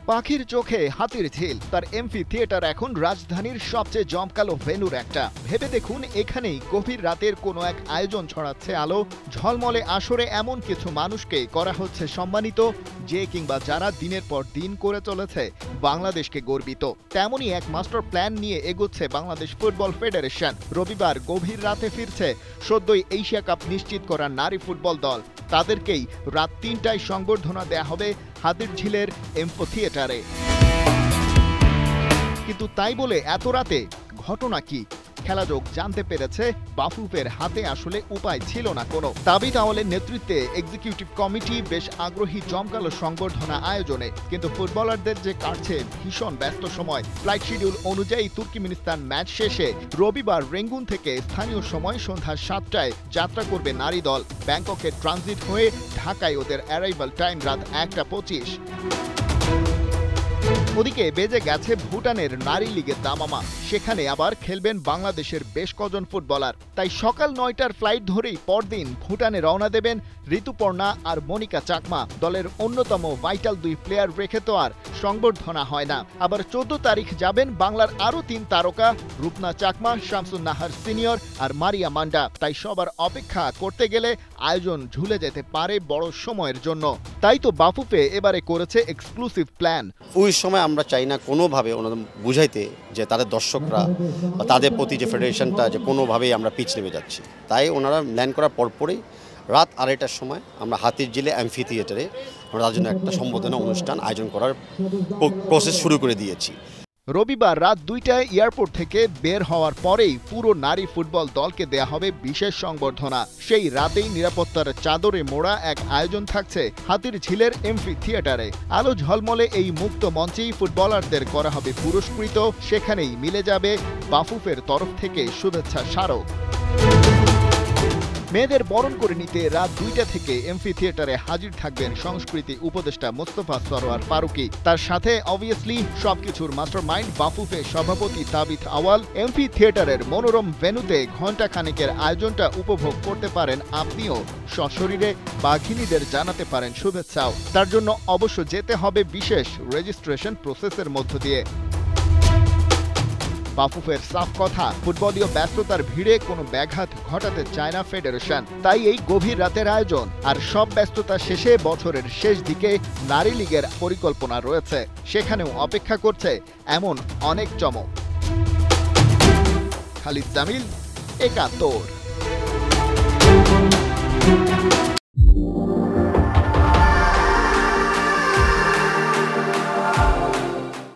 পাখির চোখে হাতির ঝিল, তার এমফি থিয়েটার এখন রাজধানীর সবচেয়ে জমকালো ভেন্যুর একটা। ভেবে দেখুন, এখানেই গভীর রাতের কোনো এক আয়োজন ছড়াচ্ছে আলো। ঝলমলে আসরে এমন কিছু মানুষকে করা হচ্ছে সম্মানিত, যে কিংবা যারা দিনের পর দিন করে চলেছে বাংলাদেশকে গর্বিত। তেমনই এক মাস্টার প্ল্যান নিয়ে এগোচ্ছে বাংলাদেশ ফুটবল ফেডারেশন। রবিবার গভীর রাতে ফিরছে সদ্যই এশিয়া কাপ নিশ্চিত করা নারী ফুটবল দল। তাদেরকেই রাত ৩টায় সংবর্ধনা দেয়া হবে হাতির ঝিলের এমফি থিয়েটারে। কিন্তু তাই বলে এত রাতে ঘটনা কি? খেলাযোগ জানতে পেরেছে বাফুফের হাতে আসলে উপায় ছিল না কোনো। তাবিথ আওয়ালের নেতৃত্বে এক্সিকিউটিভ কমিটি বেশ আগ্রহী জমকালো সংবর্ধনা আয়োজনে, কিন্তু ফুটবলারদের যে কাটছে ভীষণ ব্যস্ত সময়। ফ্লাইট শিডিউল অনুযায়ী তুর্কমেনিস্তান ম্যাচ শেষে রবিবার রেঙ্গুন থেকে স্থানীয় সময় সন্ধ্যা ৭টায় যাত্রা করবে নারী দল। ব্যাংককে ট্রানজিট হয়ে ঢাকায় ওদের অ্যারাইভাল টাইম রাত ১টা ২৫। ওদিকে বেজে গেছে ভুটানের নারী লিগের দামামা। সেখানে আবার খেলবেন বাংলাদেশের বেশ কজন ফুটবলার। তাই সকাল ৯টার ফ্লাইট ধরেই পরদিন ভুটানে রওনা দেবেন ঋতুপর্ণা আর মনিকা চাকমা। দলের অন্যতম ভাইটাল দুই প্লেয়ার রেখে তো আর সংবর্ধনা হয় না। আবার ১৪ তারিখ যাবেন বাংলার আরও ৩ তারকা, রূপনা চাকমা, শামসুন নাহার সিনিয়র আর মারিয়া মান্ডা। তাই সবার অপেক্ষা করতে গেলে আয়োজন ঝুলে যেতে পারে বড় সময়ের জন্য। তাই তো বাফুফে এবারে করেছে এক্সক্লুসিভ প্ল্যান। ওই সময় আমরা চাই না কোনোভাবে ওনাদের বুঝাইতে যে তাদের দর্শকরা বা তাদের প্রতি যে ফেডারেশনটা যে কোনোভাবেই আমরা পিছ নেমে যাচ্ছি। তাই ওনারা ল্যান্ড করার পরপরই রাত ২:৩০টার সময় আমরা হাতির ঝিলে এমফি থিয়েটারে আমরা তার জন্য একটা সম্বোধনা অনুষ্ঠান আয়োজন করার প্রসেস শুরু করে দিয়েছি। রবিবার রাত ২টায় এয়ারপোর্ট থেকে বের হওয়ার পরেই পুরো নারী ফুটবল দলকে দেয়া হবে বিশেষ সংবর্ধনা। সেই রাতেই নিরাপত্তার চাদরে মোড়া এক আয়োজন থাকছে হাতির ঝিলের এমফি থিয়েটারে। আলো ঝলমলে এই মুক্ত মঞ্চেই ফুটবলারদের করা হবে পুরস্কৃত। সেখানেই মিলে যাবে বাফুফের তরফ থেকে শুভেচ্ছা স্মারক। মেয়েদের বরণ করে নিতে রাত ২টা থেকে এমফি থিয়েটারে হাজির থাকবেন সংস্কৃতি উপদেষ্টা মোস্তফা সরোয়ার ফারুকী। তার সাথে অবভিয়াসলি সবকিছুর মাস্টারমাইন্ড বাফুফে সভাপতি তাবিথ আওয়াল। এমফি থিয়েটারের মনোরম ভেন্যুতে ঘণ্টা খানেকের আয়োজনটা উপভোগ করতে পারেন আপনিও। সশরীরে বাঘিনীদের জানাতে পারেন শুভেচ্ছাও। তার জন্য অবশ্য যেতে হবে বিশেষ রেজিস্ট্রেশন প্রসেসের মধ্য দিয়ে। বাফুফের সাফ কথা, ফুটবলীয় ব্যস্ততার ভিড়ে কোনো ব্যাঘাত ঘটাতে চায় না ফেডারেশন। তাই এই গভীর রাতের আয়োজন। আর সব ব্যস্ততা শেষে বছরের শেষ দিকে নারী লীগের পরিকল্পনা রয়েছে। সেখানেও অপেক্ষা করছে এমন অনেক চমক। খালিদ জামিল, একাত্তর।